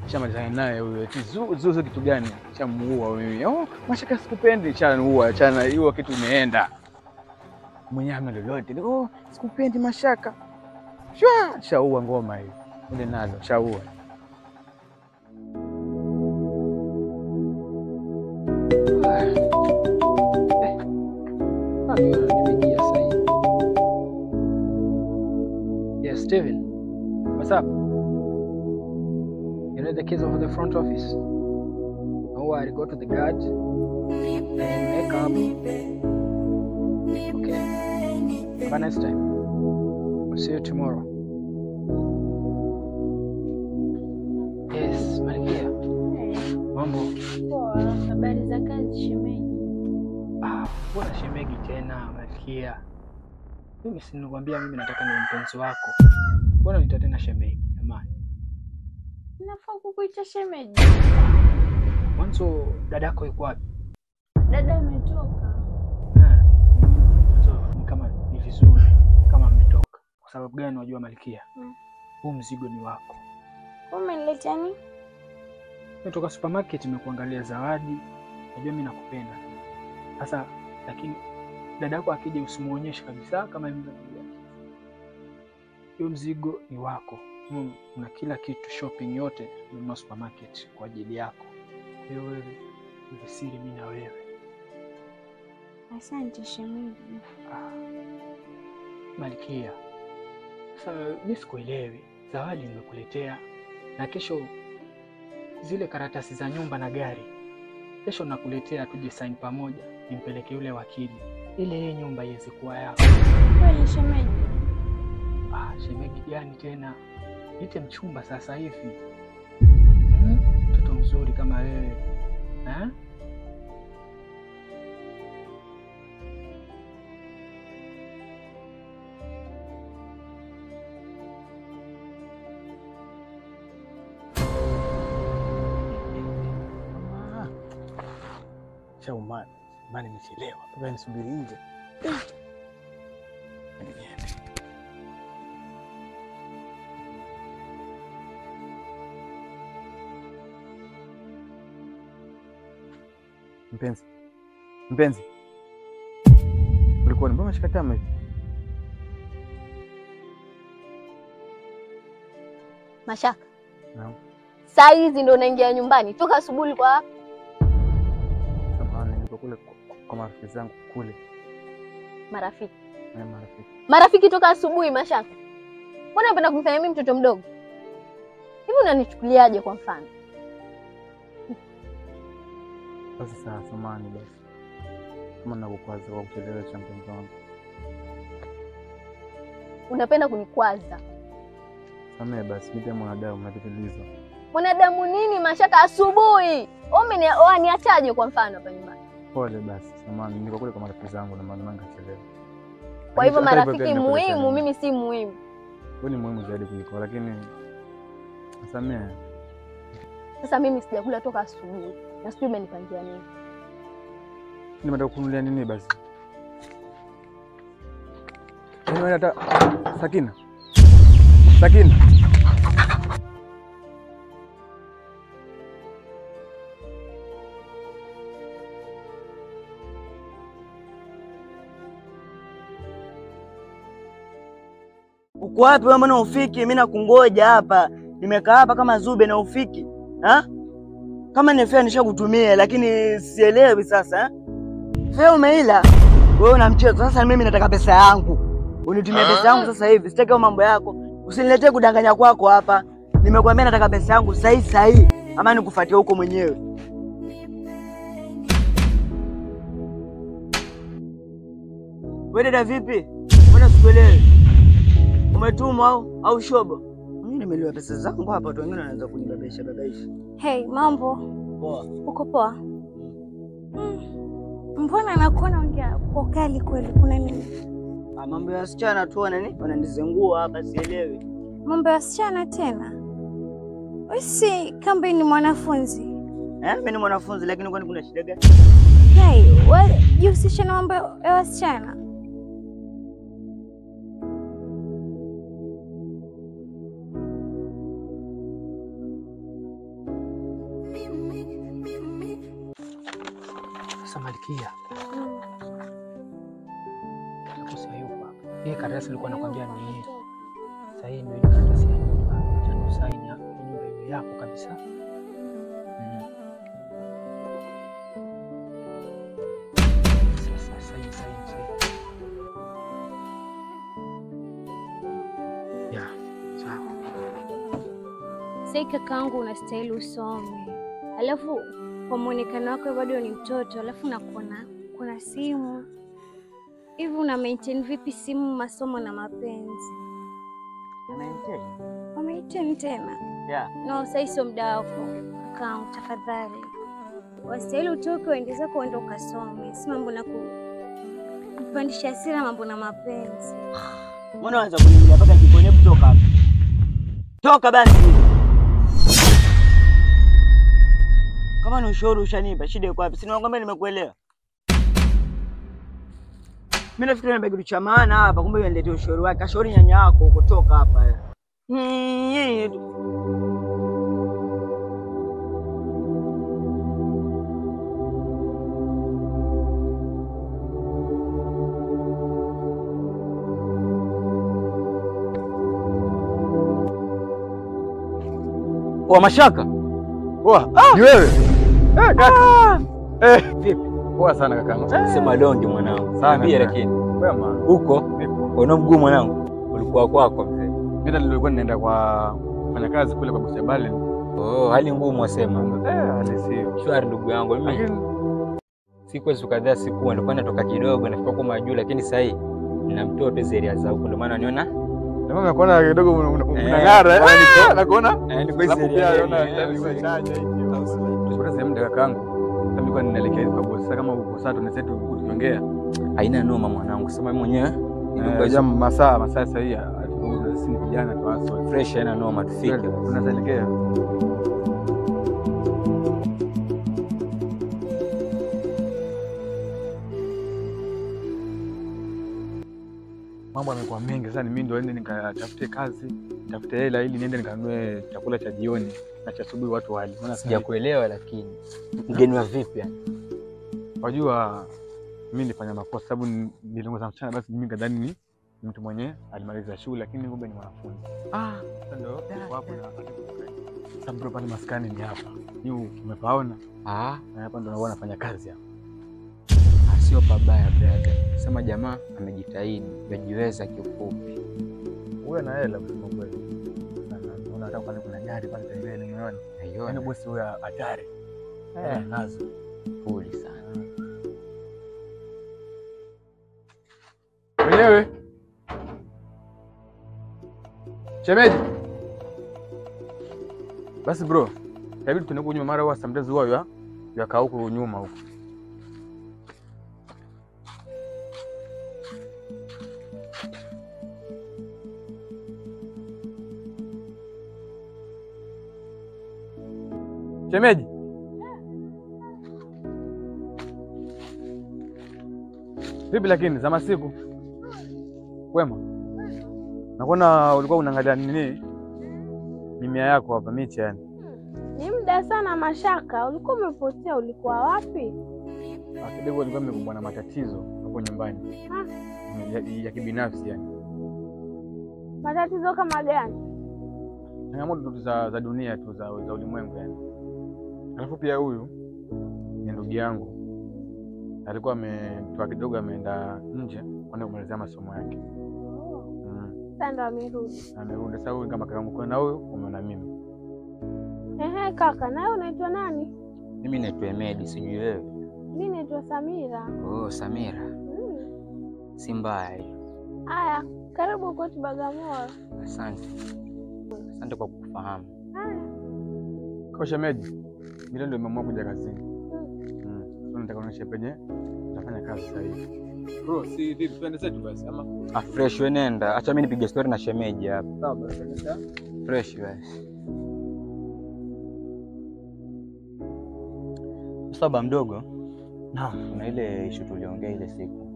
Shamalizana naye huyo. Zuzu kitu gani? Shamuua mimi. Oh, Mashaka sikupendi, shanuua, chana hiyo kitu imeenda. Mwenyewe hana lolote. Oh, sikupendi Mashaka. Shwa, shaua ngoma hiyo. Ile nalo shaua. Nimeingia sasa hivi. Yes, Steven. What's up? You know the keys of the front office? No worry, go to the guard and make up. Okay. Have a nice time. We'll see you tomorrow. Yes, Malkia. Mambo. Poa, habari za kazi shemeji? Bwana shemeji tena Malkia. Mimi si nilikwambia mimi nataka niwe mpenzi wako. Bwana nita tena shemeji jamani. Nafaa kukuita shemeji. Mwanzo dadako yuko wapi? Dada ametoka. So kama ni vizuri kama ametoka. Kwa sababu gani unajua Malkia? Huu mzigo ni wako. Umeniletea nini? Nimetoka supermarket nimekuangalia zawadi. Najua mimi nakupenda. Sasa lakini dadako akija usimuonyeshe kabisa kama mimi nakuja. Hiyo mzigo ni wako. Una kila kitu, shopping yote ni supermarket kwa ajili yako. Kwa hiyo wewe ni siri mimi na wewe. Asante shemeji. Malkia. Sasa mimi sikuelewi. Zawadi nimekuletea na kesho zile karatasi za nyumba na gari. Kesho nakuletea tuje sign pamoja, nimpeleke yule wakili. Ile yeye nyumba iweze kuwa yako. Kweli shemeji? Shemeji gani tena? Nite mchumba sasa hivi. Mtoto mzuri kama wewe. Chaumani, mani nimechelewa. Baba nisubiri nje. Mpenzi. Ulikuwa ni mbona shikatama hivi? Mashaka. Naam. Saa hizi ndio unaingia nyumbani. Toka asubuhi kwa hapa. Samahani, niko kule kwa marafiki zangu kule. Marafiki? Marafiki. Marafiki toka asubuhi Mashaka. Mbona unapenda kumfanya mimi mtoto mdogo? Hivi unanichukuliaje kwa mfano? Sasa samahani basi. Kama nakukwaza kwa kuchelewesha mpenzi wangu. Unapenda kunikwaza? Samehe basi, mimi pia mwanadamu napitiliza. Mwanadamu nini Mashaka asubuhi? Niachaje kwa mfano hapa nyumbani? Pole basi, samahani, niko kule kwa marafiki zangu na maana nikachelewa. Kwa hivyo marafiki muhimu, mimi si muhimu. Wewe ni muhimu zaidi kuliko, lakini samehe. Sasa mimi sijakula toka asubuhi. Na sijui umenipangia nini. Nimetaka kununulia nini basi? Wewe hata Sakina. Uko wapi wewe mbona ufiki? Mimi nakungoja hapa. Nimekaa hapa kama zube na ufiki. Kama ni fare nishakutumia lakini sielewi sasa. Fare umeila? Wewe una mchezo. Sasa mimi nataka pesa yangu. Unitumie pesa yangu sasa hivi. Sitaki mambo yako. Usiniletee kudanganya kwako hapa. Nimekwambia nataka pesa yangu sahi. Ama nikufuatia huko mwenyewe. Wewe dada vipi? Mbona sikuelewi? Umetumwa au shobo? Mimi nimeliwa pesa zangu hapa, watu wengine wanaanza kunibabaisha. Hey, mambo. Poa. Uko poa? Mbona nakuona ongea kwa kali kweli, kuna nini? Mambo ya wasichana tu wananizengua hapa, sielewi. Mambo ya wasichana tena? Wewe kama ni mwanafunzi? Mimi ni mwanafunzi lakini kwani kuna shida gani? Hey, wewe jihusisha na mambo ya wasichana? Sasa Malkia. Sasa yupo hapa. Hii karatasi nilikuwa nakwambia ni hii. Sasa hii ndio ile karatasi ya nyumba. Cha kusaini hapo nyumba yako kabisa. Sasa saini. Ya, sawa. Sasa kakaangu unastahili usome. Alafu kwa muonekano wako bado ni mtoto, alafu kuna simu. Hivi una maintain vipi simu, masomo na mapenzi? Maintain tena? Yeah. No, sasa sio muda wako. Kakaangu tafadhali. Wastahili utoke uende zako uende ukasome. Si mambo na kupandisha hasira, mambo na mapenzi. Mbona unaanza kuniambia mpaka jikoni? Hebu toka hapa. Toka basi. Kama ni ushauri ushanipa, shida iko wapi? Si nakwambia nimekuelewa. Mimi nafikiri nimebaki kitu cha maana hapa, kumbe uniletea ushauri wake. Kashauri nyanya yako kutoka hapa. Wa Mashaka. Ni wewe? Kaka. Vipi? Poa sana kakaangu. Sema longi mwanangu. Sana pia lakini. Wema. Huko una mguu mwanangu. Ulikuwa kwako mzee. Mimi nilikuwa ninaenda kwa kufanya kazi kule kwa bosi Bale. Oh, hali ngumu wasema. Hali sio. Shwari ndugu yangu. Mimi siku kadhaa sikuwa nilikuwa natoka kidogo nafika kwa majuu, lakini sasa hii nina mtoto zeria za huko ndio maana niona. Ndio maana nakuona kidogo unang'ara. Nakuona? Niko zeria. Tusipoteze muda kakaangu. Mimi kwa ninaelekea kwa bosi. Sasa kama uko sawa tunasetu kuongea. Haina noma mwanangu. Sema mimi mwenyewe niko kwa masaa sasa hii atuuze sisi vijana tuaso fresh, haina noma tufike. Tunaelekea. Mambo yamekuwa mengi sasa, mimi ndio niende nikatafute kazi, nitafute hela ili niende nikanunue chakula cha jioni na cha asubuhi watu wali. Maana sijakuelewa lakini mgeni wa vipi yani? Wajua mimi nilifanya makosa sababu niliongoza mchana, basi mimi kadhani ni mtu mwenye alimaliza shule lakini kumbe ni mwanafunzi. Sasa ndio hapo na sababu pale maskani ni hapa. Hiyo umepaona? Na hapa ndio naona nafanya kazi hapa. Sio pabaya brother. Sema jamaa amejitahidi, yajiweza kiufupi. Wewe na hela kusema kweli. Unaona hata pale kuna gari pale pembeni umeona? Yaani bosi huyo hatari. Nazo. Pole sana. Mwenyewe. Shemeji. Basi bro, hebu tuende huko nyuma mara wa samdezi wao ya kaa huko nyuma huko. Shemeji. Vipi lakini za masiku? Wema. Nakuona ulikuwa unaangalia nini? Mimea yako hapa miche yani. Ni muda sana Mashaka, ulikuwa umepotea, ulikuwa wapi? Kidogo nilikuwa nimekumbana na matatizo hapo nyumbani. Ya kibinafsi yani. Matatizo kama gani? Changamoto za dunia tu za ulimwengu yani. Alafu pia huyu ni ndugu yangu. Alikuwa ametoka kidogo ameenda nje kwenda kumalizia masomo yake. Sasa ndo amerudi. Amerudi sasa huyu kama kakaangu kwa na huyu umeona mimi. Kaka, na wewe unaitwa nani? Mimi naitwa Emedi, sijui wewe. Mimi naitwa Samira. Oh, Samira. Si mbaya hiyo. Haya, karibu kwetu Bagamoyo. Asante. Asante kwa kufahamu. Kwa shemeji, mimi ndio nimeamua kuja kazini. Sasa nataka nionyeshe penye nafanya kazi sasa hivi. Bro, si vipi twende zetu basi ama? Fresh wewe nenda. Acha mimi nipige story na shemeji hapa. Sawa basi nenda. Fresh basi. Saba mdogo. Naam. Kuna ile issue tuliongea ile siku.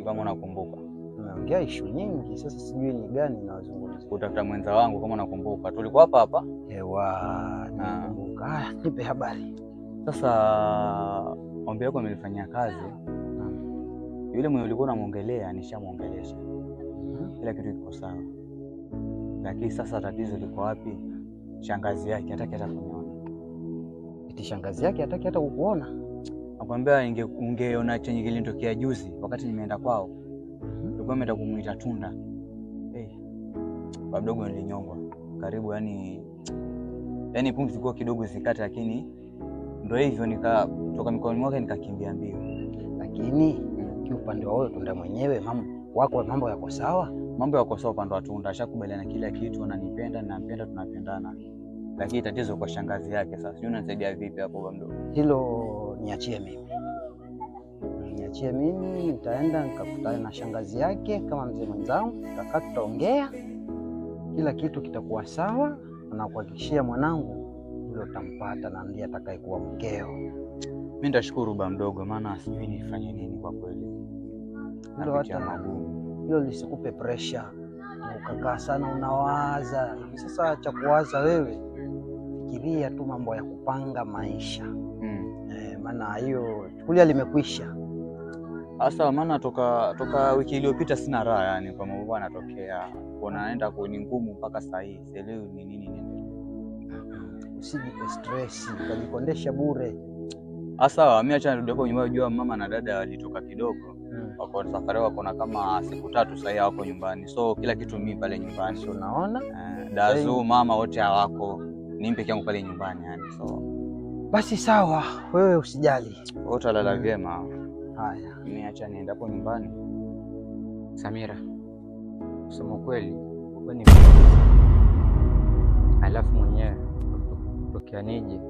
Kama unakumbuka. Tunaongea issue nyingi, sasa sijui ni gani nazungumza. Utafuta mwenza wangu kama unakumbuka. Tulikuwa hapa hapa. Nakumbuka. Nipe habari. Sasa ombi yako amelifanyia kazi. Yule mwenye ulikuwa unamuongelea nishamuongelesha. Kila kitu kiko sawa. Lakini sasa tatizo liko wapi? Shangazi yake hataki hata kuniona. Eti shangazi yake hataki hata kukuona? Nakwambia ungeona chenye kilitokea juzi wakati nimeenda kwao. Nilikuwa nimeenda kumuita Tunda. Baba mdogo nilinyongwa. Karibu yani pumzi ilikuwa kidogo zikata, lakini ndio hivyo nikatoka mikononi mwake nikakimbia mbio. Lakini kiupande wa wewe Tunda mwenyewe mambo yako sawa? Mambo yako sawa upande wa Tunda, ashakubaliana kila kitu, ananipenda na nampenda, tunapendana. Lakini tatizo kwa shangazi yake sasa. Sijui unanisaidia vipi hapo baba mdogo? Hilo niachie mimi. Nitaenda nikakutana na shangazi yake kama mzee mwenzangu, tutaongea. Kila kitu kitakuwa sawa, na kuhakikishia mwanangu yule utampata na ndiye atakayekuwa mkeo. Mimi nitashukuru baba mdogo, maana sijui nifanye nini kwa kweli. Hilo lisikupe pressure. Ukakaa sana unawaza. Sasa cha kuwaza wewe, fikiria tu mambo ya kupanga maisha. Maana hiyo chukulia limekwisha. Sasa maana toka wiki iliyopita sina raha yani kwa mambo yanatokea. Naenda kwenye ngumu mpaka saa hii. Sielewi ni nini niendelee. Usijipe stress, ukajikondesha bure. Sasa mimi acha nirudi kwa nyumbani, jua mama na dada walitoka kidogo. Wako safari wako na kama siku 3 sasa wako nyumbani. So kila kitu mimi pale nyumbani. So unaona? Dazu mama wote hawako. Ni peke yangu pale nyumbani yani. So basi sawa, wewe usijali. Utalala vyema. Haya, mimi acha nienda hapo nyumbani. Samira, kusema kweli wewe ni alafu mwenyewe tokea nije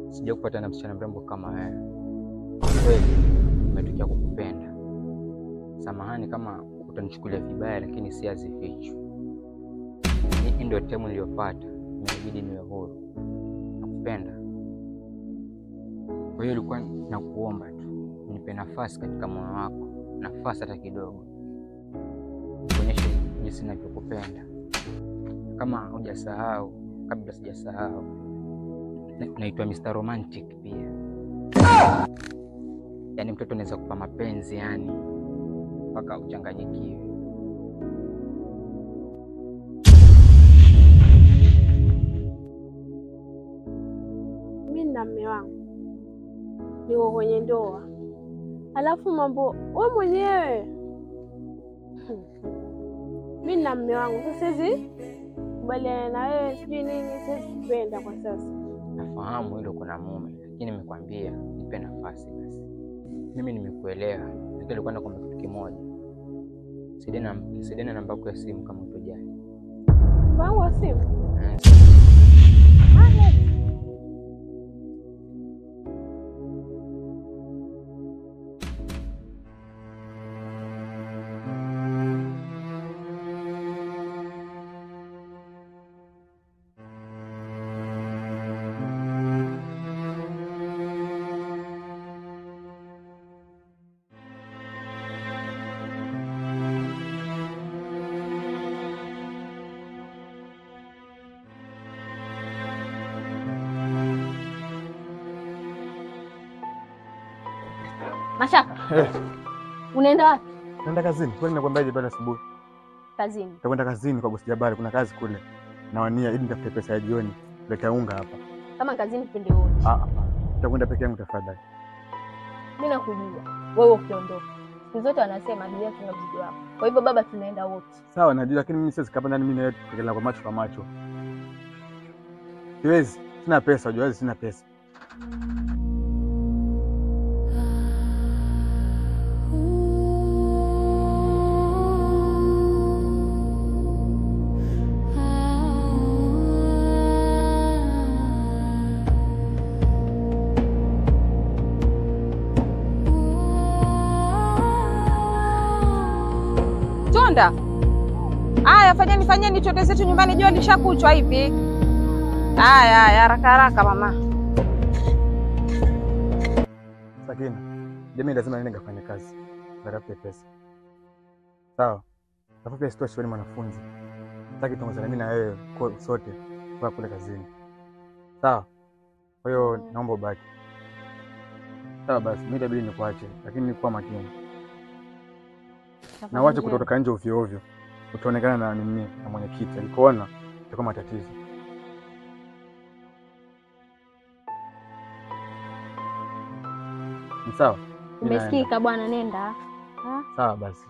sija kupata na msichana mrembo kama wewe. Kweli umetokea kukupenda. Samahani kama utanichukulia vibaya, lakini si azifichu. Hii ndio temu niliyopata, inabidi niwe huru. Nakupenda. Kwa hiyo nilikuwa nakuomba tu nipe nafasi katika moyo wako, nafasi hata kidogo, kuonyesha jinsi ninavyokupenda. Kama hujasahau, kabla sijasahau, naitwa Mr. Romantic pia. Yaani mtoto anaweza kupa mapenzi yani mpaka uchanganyikiwe. Mimi na mume wangu niko kwenye ndoa, alafu mambo wewe mwenyewe. Mimi na mume wangu sasa hivi kubaliana na wewe sijui nini, siwezi kupenda kwa sasa. Nafahamu hilo kuna mume, lakini nimekwambia nipe nafasi basi. Mimi nimekuelewa, lakini nilikuwa nakwambia kitu kimoja. Sidena namba yako ya simu kama utojali. Wangu wa simu? Mashaka. Unaenda wapi? Naenda kazini. Kwani nakwambiaje pale asubuhi? Kazini. Nitakwenda kazini kwa bosi Jabari, kuna kazi kule. Nawania ili nitafute pesa ya jioni, leta unga hapa. Kama kazini twende wote. Nitakwenda peke yangu tafadhali. Mimi nakujua. Wewe ukiondoka. Siku zote wanasema dunia tuna mzigo wako. Kwa hivyo baba tunaenda wote. Sawa najua, lakini mimi siwezi kapa ndani mimi na wewe tukikelana kwa macho kwa macho. Siwezi, sina pesa, unajua sina pesa. Haya, fanyeni chote zetu nyumbani, jua lishakuchwa hivi. Haya, haraka mama. Sakina, jamii lazima niende kufanya kazi. Nitafute pesa. Sawa. Alafu pia sitoshi, wewe ni mwanafunzi. Nataka tuongozane mimi na wewe sote kwa kule kazini. Sawa? Kwa hiyo naomba ubaki. Sawa basi, mimi itabidi nikuache, lakini kuwa makini. Na wache kutoka nje ovyo ovyo. Utaonekana na nini na mwenyekiti. Alikuona itakuwa matatizo. Ni sawa? Umesikika bwana, nenda. Sawa basi.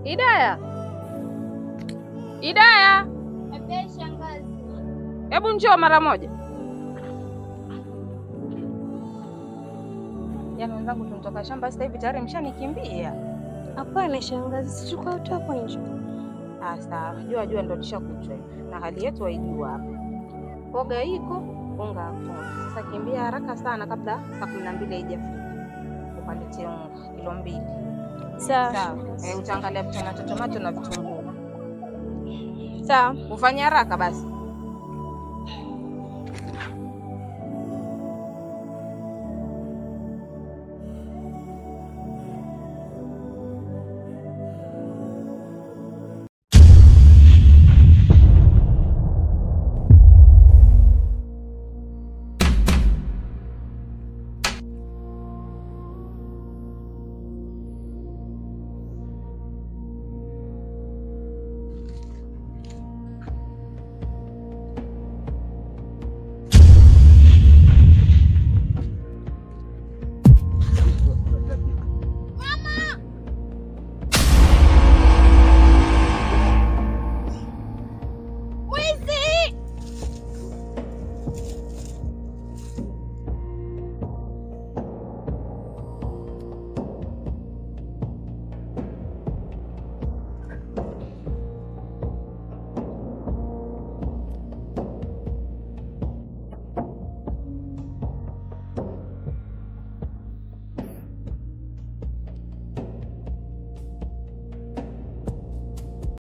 Hidaya. Hidaya. Abe shangazi. Hebu njoo mara moja. Yaani wenzangu tunatoka shamba sasa hivi tayari mshanikimbia. Hapana shangazi, si tuko tu hapo nje. Sawa, jua ndo nishakuchwa hivi. Na hali yetu haijua hapa. Mboga iko, unga hakuna. Sasa kimbia haraka sana kabla saa 12 haijafika. Upandete unga kilo 2. Sawa. Utaangalia vitunguu na vitunguu. Sawa. Ufanye haraka basi.